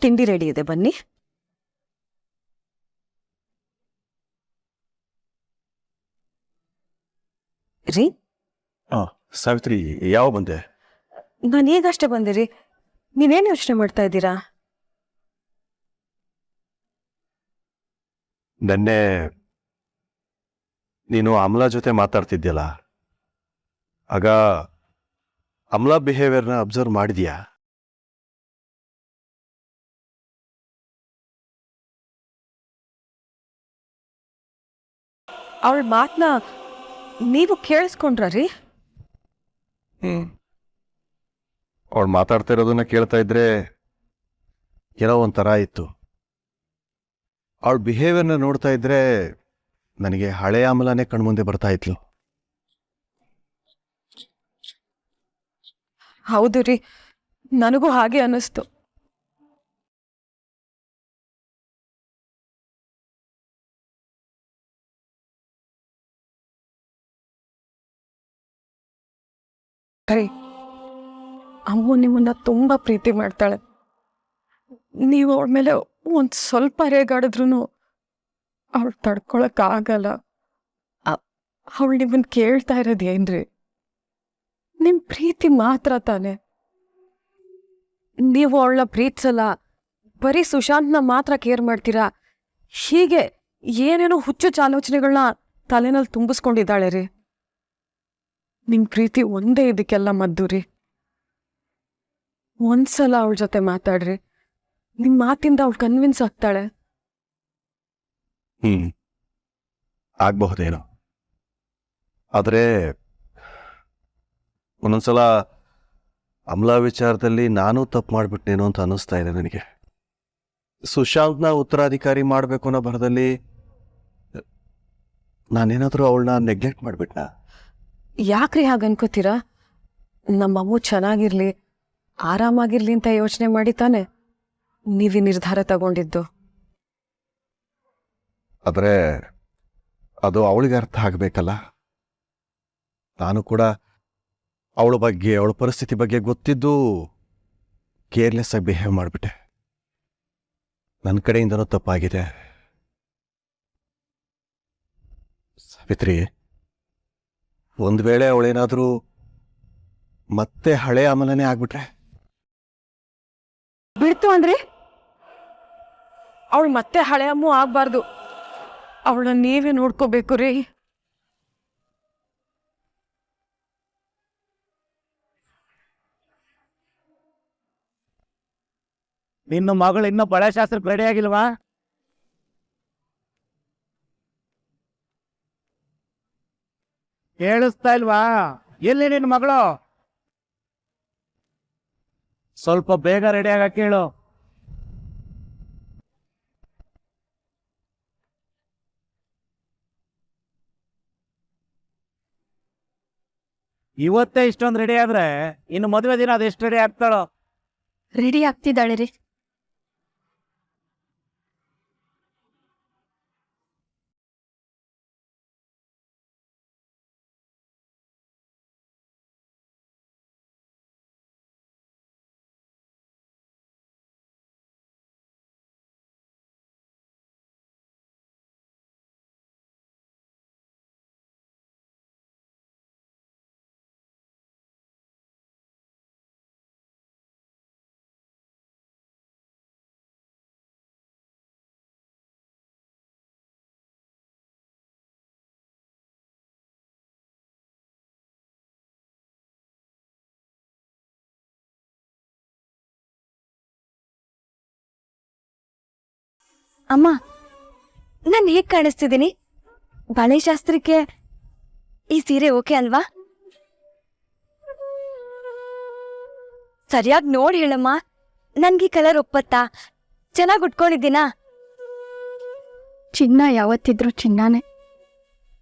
ತಿಂಡಿ ರೆಡಿ ಇದೆ, ಬನ್ನಿ. ರೀ, ಸಾವಿತ್ರಿ, ಯಾವ ಬಂದೆ? ನಾನು ಈಗಷ್ಟೇ ಬಂದೆ ರೀ. ನೀವೇನು ಯೋಚನೆ ಮಾಡ್ತಾ ಇದ್ದೀರಾ? ನೆನ್ನೆ ನೀನು ಅಮಲಾ ಜೊತೆ ಮಾತಾಡ್ತಿದ್ಯಲ್ಲ, ಆಗ ಅಮಲಾ ಬಿಹೇವಿಯರ್ನ ಅಬ್ಸರ್ವ್ ಮಾಡಿದ್ಯಾ? ಅವಳ ಮಾತನ್ನ ನೀವು ಕೇಳಿಸ್ಕೊಂಡ್ರ ರೀ? ಅವಳು ಮಾತಾಡ್ತಾ ಇರೋದನ್ನ ಕೇಳ್ತಾ ಇದ್ರೆ ಏನೋ ಒಂಥರ ಇತ್ತು. ಅವಳ ಬಿಹೇವಿಯರ್ನ ನೋಡ್ತಾ ಇದ್ರೆ ನನಗೆ ಹಳೆಯ ಅಮಲಾನೇ ಕಣ್ಮುಂದೆ ಬರ್ತಾ ಇದ್ಲು. ಹೌದು ರೀ, ನನಗೂ ಹಾಗೆ ಅನ್ನಿಸ್ತು. ಅಮ್ಮ ನಿಮ್ಮನ್ನ ತುಂಬಾ ಪ್ರೀತಿ ಮಾಡ್ತಾಳೆ. ನೀವು ಅವಳ ಮೇಲೆ ಒಂದ್ ಸ್ವಲ್ಪ ರೇಗಾಡಿದ್ರು ಅವಳು ತಡ್ಕೊಳಕ್ ಆಗಲ್ಲ. ಅವಳು ನಿಮ್ಮನ್ ಕೇಳ್ತಾ ಇರೋದೇನ್ರಿ? ನಿಮ್ ಪ್ರೀತಿ ಮಾತ್ರ ತಾನೆ. ನೀವು ಅವಳನ್ನ ಪ್ರೀತಿಸಲ್ಲ, ಬರೀ ಸುಶಾಂತ್ನ ಮಾತ್ರ ಕೇರ್ ಮಾಡ್ತೀರಾ. ಹೀಗೆ ಏನೇನೋ ಹುಚ್ಚುಚ್ಚ ಆಲೋಚನೆಗಳನ್ನ ತಲೆನಲ್ಲಿ ತುಂಬಿಸ್ಕೊಂಡಿದ್ದಾಳೆ ರೀ. ನಿಮ್ ಪ್ರೀತಿ ಒಂದೇ ಇದಕ್ಕೆಲ್ಲ ಮದ್ದು ರೀ. ಒಂದ್ಸಲ ಅವಳ ಜೊತೆ ಮಾತಾಡ್ರಿ, ನಿಮ್ ಮಾತಿಂದ ಅವಳು ಕನ್ವಿನ್ಸ್ ಆಗ್ತಾಳೆ. ಆಗ್ಬಹುದೇನೋ, ಆದ್ರೆ ಒಂದೊಂದ್ಸಲ ಅಮಲಾ ವಿಚಾರದಲ್ಲಿ ನಾನು ತಪ್ಪು ಮಾಡ್ಬಿಟ್ನೇನೋ ಅಂತ ಅನ್ನಿಸ್ತಾ ಇದೆ ನನಗೆ. ಸುಶಾಂತ್ನ ಉತ್ತರಾಧಿಕಾರಿ ಮಾಡ್ಬೇಕು ಅನ್ನೋ ಭರದಲ್ಲಿ ನಾನೇನಾದ್ರೂ ಅವಳನ್ನ ನೆಗ್ಲೆಕ್ಟ್ ಮಾಡ್ಬಿಟ್ನಾ? ಯಾಕ್ರಿ ಹಾಗೆ ಅನ್ಕೋತೀರಾ? ನಮ್ಮಮ್ಮ ಚೆನ್ನಾಗಿರ್ಲಿ, ಆರಾಮಾಗಿರ್ಲಿ ಅಂತ ಯೋಚನೆ ಮಾಡಿ ತಾನೆ ನೀವಿ ನಿರ್ಧಾರ ತಗೊಂಡಿದ್ದು. ಆದ್ರೆ ಅದು ಅವಳಿಗೆ ಅರ್ಥ ಆಗ್ಬೇಕಲ್ಲ. ನಾನು ಕೂಡ ಅವಳ ಬಗ್ಗೆ, ಅವಳ ಪರಿಸ್ಥಿತಿ ಬಗ್ಗೆ ಗೊತ್ತಿದ್ದು ಕೇರ್ಲೆಸ್ ಆಗಿ ಬಿಹೇವ್ ಮಾಡಿಬಿಟ್ಟೆ. ನನ್ನ ಕಡೆಯಿಂದನೂ ತಪ್ಪಾಗಿದೆ. ಸಾವಿತ್ರಿ, ಒಂದು ವೇಳೆ ಅವಳೇನಾದರೂ ಮತ್ತೆ ಹಳೆ ಅಮಲನೇ ಆಗ್ಬಿಟ್ರೆ? ಬಿಡ್ತು ಅಂದ್ರೆ ಅವಳು ಮತ್ತೆ ಹಳೆ ಅಮ್ಮು ಆಗ್ಬಾರ್ದು. ಅವಳನ್ನ ನೀವೇ ನೋಡ್ಕೋಬೇಕು ರೀ. ನಿನ್ನ ಮಗಳು ಇನ್ನೂ ಬಳೆ ಶಾಸ್ತ್ರಕ್ಕೆ ರೆಡಿ ಆಗಿಲ್ವಾ? ಕೇಳಿಸ್ತಾ ಇಲ್ವಾ? ಎಲ್ಲಿ ನಿನ್ನ ಮಗಳು? ಸ್ವಲ್ಪ ಬೇಗ ರೆಡಿ ಆಗ ಕೇಳು. ಇವತ್ತೇ ಇಷ್ಟೊಂದು ರೆಡಿ ಆದ್ರೆ ಇನ್ನು ಮದುವೆ ದಿನ ಅದೆಷ್ಟು ರೆಡಿ ಆಗ್ತಾಳೋ? ರೆಡಿ ಆಗ್ತಿದ್ದಾಳೆ ರೀ. ಅಮ್ಮ, ನಾನು ಹೇಗೆ ಕಾಣಿಸ್ತಿದ್ದೀನಿ? ಬಳೆ ಶಾಸ್ತ್ರಕ್ಕೆ ಈ ಸೀರೆ ಓಕೆ ಅಲ್ವಾ? ಸರಿಯಾಗಿ ನೋಡಿ ಹೇಳಮ್ಮ, ನನ್ಗೆ ಕಲರ್ ಒಪ್ಪತ್ತಾ? ಚೆನ್ನಾಗಿ ಉಟ್ಕೊಂಡಿದ್ದೀನಾ? ಚಿನ್ನ ಯಾವತ್ತಿದ್ರು ಚಿನ್ನಾನೆ.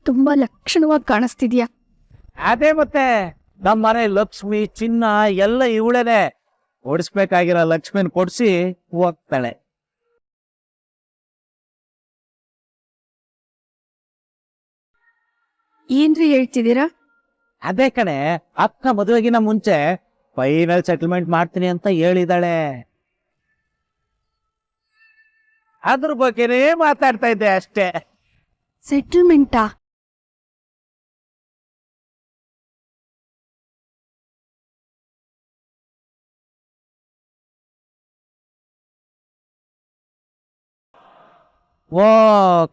ತುಂಬಾ ಲಕ್ಷಣವಾಗಿ ಕಾಣಿಸ್ತಿದ್ಯಾ. ಅದೇ ಮತ್ತೆ ನಮ್ಮ ಮನೆ ಲಕ್ಷ್ಮಿ ಚಿನ್ನ ಎಲ್ಲ ಇವಳೇನೆ. ಓಡಿಸ್ಬೇಕಾಗಿರೋ ಲಕ್ಷ್ಮಿನ ಕೊಡ್ಸಿ ಹೋಗ್ತಾಳೆ. ಏನ್ರಿ ಹೇಳ್ತಿದ್ದೀರಾ? ಅದೇ ಕಣೆ, ಅಕ್ಕ ಮದುವೆಗಿನ ಮುಂಚೆ ಫೈನಲ್ ಸೆಟಲ್ಮೆಂಟ್ ಮಾಡ್ತೀನಿ ಅಂತ ಹೇಳಿದಾಳೆ. ಅದ್ರ ಬಗ್ಗೆನೇ ಮಾತಾಡ್ತಾ ಇದ್ದೆ ಅಷ್ಟೇ. ಸೆಟಲ್ಮೆಂಟಾ? ಓ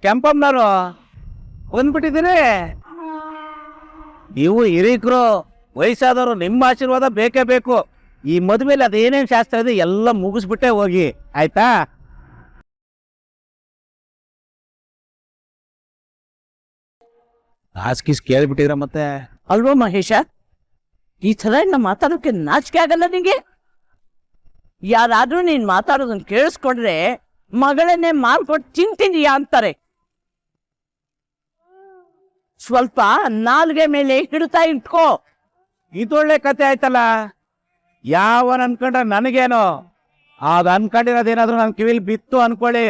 ಕೆಂಪಮ್ಮನವರು ಬಂದ್ಬಿಟ್ಟಿದ್ದೀರಿ. ನೀವು ಹಿರೀಕರು, ವಯಸ್ಸಾದವರು, ನಿಮ್ಮ ಆಶೀರ್ವಾದ ಬೇಕೇ ಬೇಕು. ಈ ಮದುವೆಲಿ ಅದೇನೇನು ಶಾಸ್ತ್ರ ಇದೆ ಎಲ್ಲ ಮುಗಿಸ್ಬಿಟ್ಟೆ ಹೋಗಿ, ಆಯ್ತಾ? ಆಸ್ಕೀಸ್ ಕೇಳ್ಬಿಟ್ಟಿದ್ರ ಮತ್ತೆ? ಅಲ್ವೋ ಮಹೇಶ, ಈ ಥರ ಇನ್ನ ಮಾತಾಡೋಕೆ ನಾಚಿಕೆ ಆಗಲ್ಲ ನಿಂಗೆ? ಯಾರಾದ್ರೂ ನೀನ್ ಮಾತಾಡೋದನ್ನ ಕೇಳಿಸ್ಕೊಂಡ್ರೆ ಮಗಳನ್ನೇ ಮಾರ್ಕೊಟ್ಟು ತಿಂತಿದೀಯಾ ಅಂತಾರೆ. ಸ್ವಲ್ಪ ನಾಲ್ಗೆ ಮೇಲೆ ಹಿಡ್ತಾ ಇಟ್ಕೋ. ಇದೊಳ್ಳೆ ಕತೆ ಆಯ್ತಲ್ಲ. ಯಾವನ್ ಅನ್ಕೊಂಡ್ರ ನನಗೇನೋ, ಅದ್ ಅನ್ಕೊಂಡಿರೋದೇನಾದ್ರೂ ನನ್ನ ಕಿವಿಲಿ ಬಿತ್ತು ಅನ್ಕೊಳ್ಳಿ,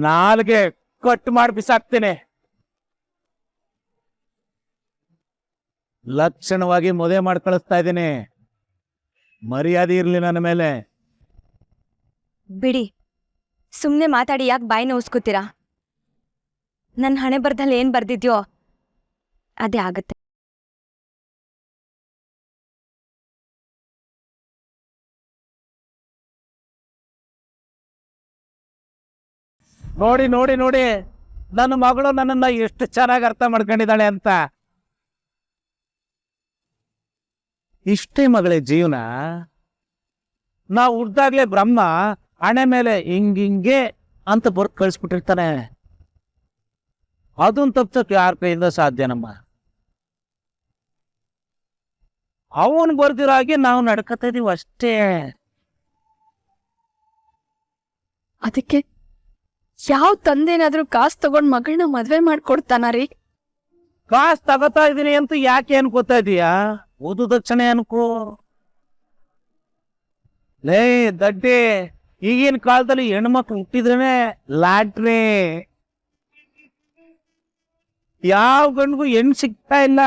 ನಾಲ್ಗೆ ಕಟ್ ಮಾಡಿ ಬಿಸಾಕ್ತೀನಿ. ಲಕ್ಷಣವಾಗಿ ಮದುವೆ ಮಾಡಿ ಕಳಿಸ್ತಾ ಇದ್ದೀನಿ. ಮರ್ಯಾದೆ ಇರ್ಲಿ ನನ್ನ ಮೇಲೆ. ಬಿಡಿ, ಸುಮ್ನೆ ಮಾತಾಡಿ ಯಾಕೆ ಬಾಯಿ ನೋಸ್ಕೋತೀರಾ? ನನ್ನ ಹಣೆ ಬರ್ದಲ್ಲಿ ಏನ್ ಬರ್ದಿದ್ಯೋ ಅದೇ ಆಗತ್ತೆ. ನೋಡಿ ನೋಡಿ ನೋಡಿ, ನನ್ನ ಮಗಳು ನನ್ನನ್ನ ಎಷ್ಟು ಚೆನ್ನಾಗಿ ಅರ್ಥ ಮಾಡ್ಕೊಂಡಿದ್ದಾಳೆ ಅಂತ. ಇಷ್ಟೇ ಮಗಳೇ ಜೀವನ. ನಾವು ಹುಡ್ದಾಗ್ಲೇ ಬ್ರಹ್ಮ ಹಣೆ ಮೇಲೆ ಹಿಂಗಿಂಗೆ ಅಂತ ಬರ್ದು ಕಳಿಸ್ಬಿಟ್ಟಿರ್ತಾನೆ. ಅದನ್ನ ತಪ್ಸಕ್ ಯಾರ ಕೈಯಿಂದ ಸಾಧ್ಯನಮ್ಮ? ಅವನು ಬರ್ದಿರೋ ಹಾಗೆ ನಾವು ನಡ್ಕತಾ ಇದೀವಿ ಅಷ್ಟೇ. ಅದಕ್ಕೆ ಯಾವ ತಂದೆನಾದ್ರೂ ಕಾಸು ತಗೊಂಡ್ ಮಗಳನ್ನ ಮದ್ವೆ ಮಾಡ್ಕೊಡ್ತಾನ ರೀ? ಕಾಸು ತಗೋತಾ ಇದೀನಿ ಅಂತ ಯಾಕೆ ಅನ್ಕೋತಾ ಇದೀಯಾ? ಓದು ದಕ್ಷಿಣೆ ಅನ್ಕೋ. ಲೇ ದಡ್ಡಿ, ಈಗಿನ ಕಾಲದಲ್ಲಿ ಹೆಣ್ಮಕ್ಳು ಹುಟ್ಟಿದ್ರೇನೆ ಲಾಟ್ರಿ. ಯಾವ ಗಂಡ್ಗೂ ಹೆಣ್ಣು ಸಿಗ್ತಾ ಇಲ್ಲ.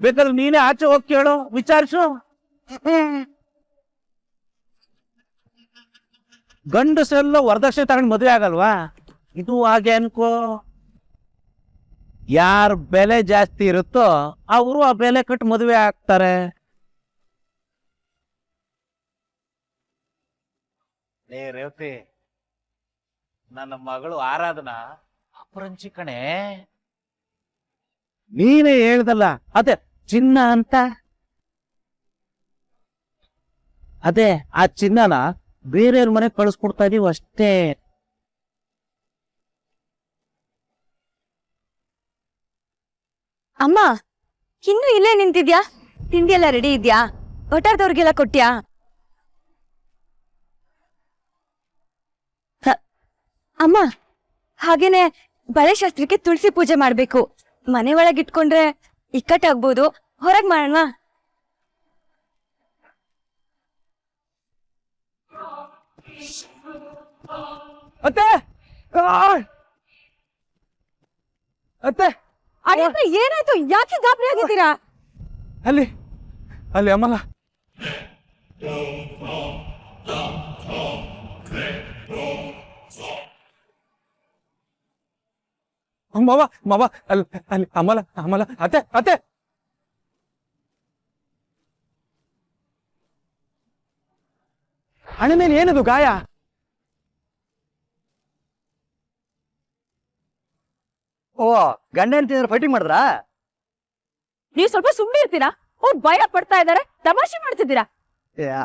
ಬೇಕಾದ್ರೆ ನೀನೇ ಆಚೆ ಹೋಗಿ ಕೇಳು, ವಿಚಾರಿಸು. ಗಂಡಸರೆಲ್ಲ ವರದಕ್ಷಿಣೆ ತಗೊಂಡು ಮದುವೆ ಆಗಲ್ವಾ? ಇದು ಹಾಗೆ ಅನ್ಕೋ. ಯಾರ ಬೆಲೆ ಜಾಸ್ತಿ ಇರುತ್ತೋ ಅವರು ಆ ಬೆಲೆ ಕಟ್ಟು ಮದುವೆ ಆಗ್ತಾರೆ. ರೇವತಿ, ನನ್ನ ಮಗಳು ಆರಾಧನಾ ಅಪರಂಜಿ ಕಣೆ. ನೀನೇ ಹೇಳ್ದಲ್ಲ ಅದೇ ಚಿನ್ನ ಅಂತ. ಅದೇ ಆ ಚಿನ್ನನ ಬೇರೆಯವ್ರ ಮನೆ ಕಳಿಸ್ಕೊಡ್ತಾ ಇದೀವಿ ಅಷ್ಟೇ. ಅಮ್ಮ, ಇನ್ನು ಇಲ್ಲೇ ನಿಂತಿದ್ಯಾ? ತಿಂಡಿ ಎಲ್ಲ ರೆಡಿ ಇದ್ಯಾ? ಒಟ್ಟಾರ್ದವ್ರಿಗೆಲ್ಲ ಕೊಟ್ಯಾ? ಅಮ್ಮ, ಹಾಗೇನೆ ಬಳೆ ಶಾಸ್ತ್ರಕ್ಕೆ ತುಳಸಿ ಪೂಜೆ ಮಾಡ್ಬೇಕು. ಮನೆ ಒಳಗಿಟ್ಕೊಂಡ್ರೆ ಇಕ್ಕಟ್ಟಾಗ್ಬೋದು, ಹೊರಗ್ ಮಾಡೋಣ. ಅತ್ತೆ ಅತ್ತೆ, ಏನಾಯ್ತು? ಯಾಕೆ ಗಾಬರಿ ಆಗಿದ್ದೀರಾ? ಅಲ್ಲಿ ಅಲ್ಲಿ ಅಮ್ಮಲ್ಲ. ಮಾವ ಮಾವ, ಅಲ್ಲಿ ಅಲ್ಲಿ ಅಮ್ಮಲ ಅಮ್ಮಲ. ಅತ್ತೆ ಅತ್ತೆ, ಹಣೆ ಮೇಲೆ ಏನದು ಗಾಯ? ಓ, ಗಂಡ ಹೆಂಡತಿ ಫೈಟಿಂಗ್ ಮಾಡಿದ್ರಾ? ನೀವ್ ಸ್ವಲ್ಪ ಸುಮ್ಮನೆ ಇರ್ತೀರಾ? ಅವ್ರು ಭಯ ಪಡ್ತಾ ಇದಾರೆ, ತಮಾಷೆ ಮಾಡ್ತಿದ್ದೀರಾ.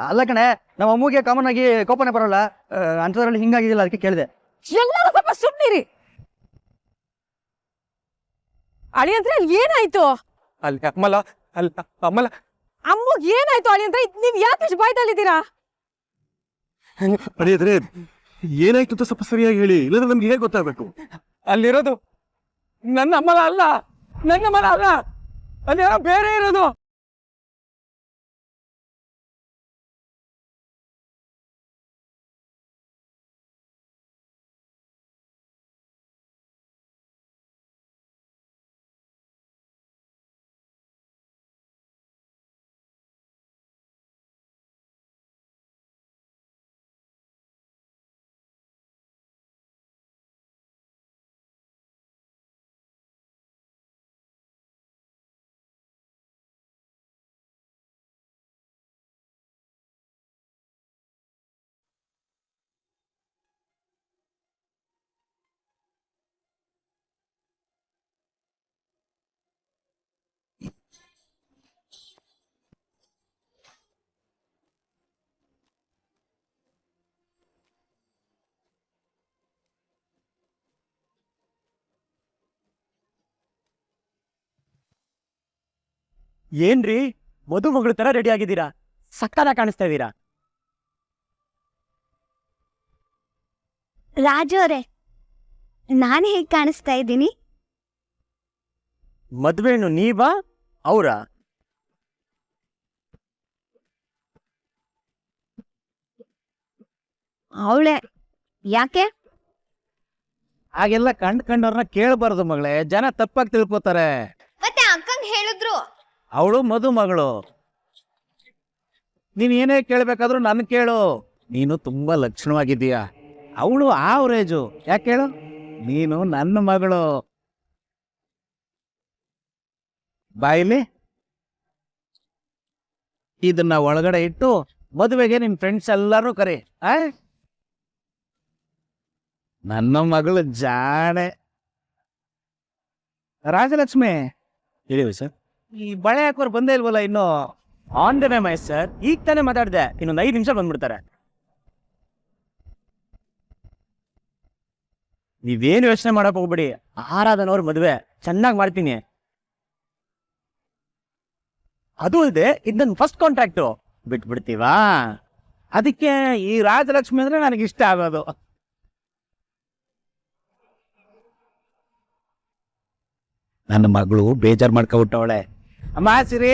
ಅಲ್ಲ ಕಣೆ, ನಮ್ಮ ಅಮ್ಮಗೆ ಕಾಮನ್ ಆಗಿ ಕೋಪನೆ ಬರೋಲ್ಲ. ಅಂಥದ್ರಲ್ಲಿ ಹಿಂಗಾಗಿದ್ದಿಲ್ಲ, ಅದಕ್ಕೆ ಕೇಳಿದೆ. ಎಲ್ಲರೂ ಸ್ವಲ್ಪ ಸುಮ್ಮನಿರಿ. ಅಳಿ ಅಂದ್ರೆ ಅಲ್ಲಿ ಏನಾಯ್ತು? ಅಲ್ಲಿ ಅಮ್ಮಲ, ಅಲ್ಲಿ ಅಮ್ಮಲ. ಅಮ್ಮಗ್ ಏನಾಯ್ತು ಅಳಿ ಅಂದ್ರೆ? ನೀವ್ ಯಾಕೆ ಬಾಯ್ದಲ್ಲಿದ್ದೀರಾ? ಅಡಿಯದ್ರೆ ಏನಾಯ್ತು ಅಂತ ಸ್ವಲ್ಪ ಸರಿಯಾಗಿ ಹೇಳಿ, ಇಲ್ಲದ್ರೆ ನಮ್ಗೆ ಹೇಗೆ ಗೊತ್ತಾಗಬೇಕು? ಅಲ್ಲಿರೋದು ನನ್ನ ಅಮ್ಮಲ ಅಲ್ಲ, ನನ್ನ ಅಮ್ಮಲ ಅಲ್ಲ, ಅಲ್ಲಿ ಯಾರೋ ಬೇರೆ ಇರೋದು. ಏನ್ರಿ ಮದುಮಗಳ ತರ ರೆಡಿ ಆಗಿದ್ದೀರಾ, ಸಕ್ಕತ್ತಾಗಿ ಕಾಣಿಸ್ತಾ ಇದ್ದೀರಾ. ರಾಜು ಅವರೇ, ನಾನು ಹೇಗೆ ಕಾಣಿಸ್ತಾ ಇದ್ದೀನಿ? ಮದ್ವೆನು ನೀವಾ ಅವ್ರ? ಅವಳೆ. ಯಾಕೆ? ಹಾಗೆಲ್ಲ ಕಂಡ್ಕಂಡವ್ರನ್ನ ಕೇಳಬಾರ್ದು ಮಗಳೇ, ಜನ ತಪ್ಪಾಗಿ ತಿಳ್ಕೊತಾರೆ. ಮತ್ತೆ ಅಕ್ಕಂಗ್ ಹೇಳಿದ್ರು. ಅವಳು ಮದುಮಗಳು. ನೀನ್ ಏನೇ ಕೇಳ್ಬೇಕಾದ್ರೂ ನನ್ ಕೇಳು. ನೀನು ತುಂಬಾ ಲಕ್ಷಣವಾಗಿದ್ದೀಯಾ. ಅವಳು ಆವರೇಜು. ಯಾಕೆ ಹೇಳು? ನೀನು ನನ್ನ ಮಗಳು. ಬಾಯಿಲಿ ಇದನ್ನ ಒಳಗಡೆ ಇಟ್ಟು ಮದುವೆಗೆ ನಿನ್ ಫ್ರೆಂಡ್ಸ್ ಎಲ್ಲಾರು ಕರಿ. ನನ್ನ ಮಗಳು ಜಾಣೆ. ರಾಜಲಕ್ಷ್ಮಿ, ಹೇಳಿವಿ ಸರ್. ಈ ಬಳೆ ಹಾಕೋರು ಬಂದೇ ಇಲ್ವಲ್ಲ ಇನ್ನು? On the way my sir. ಈಗ ತಾನೇ ಮಾತಾಡಿದೆ, ಇನ್ನೊಂದು 5 ನಿಮಿಷ ಬಂದ್ಬಿಡ್ತಾರೆ. ನೀವೇನು ಯೋಚನೆ ಮಾಡಕ್ ಹೋಗ್ಬಿಡಿ. ಆರಾಧನವ್ರ ಮದುವೆ ಚೆನ್ನಾಗಿ ಮಾಡ್ತೀನಿ. ಅದು ಇದೆ, ಇದು ನನ್ನ ಫಸ್ಟ್ ಕಾಂಟ್ರಾಕ್ಟು. ಬಿಟ್ಬಿಡ್ತೀವಾ? ಅದಕ್ಕೆ ಈ ರಾಜಲಕ್ಷ್ಮಿ ಅಂದ್ರೆ ನನಗೆ ಇಷ್ಟ ಆಗೋದು. ನನ್ನ ಮಗಳು ಬೇಜಾರು ಮಾಡ್ಕೊಬಿಟ್ಟವಳೆ. ಅಮ್ಮ ಸಿರಿ,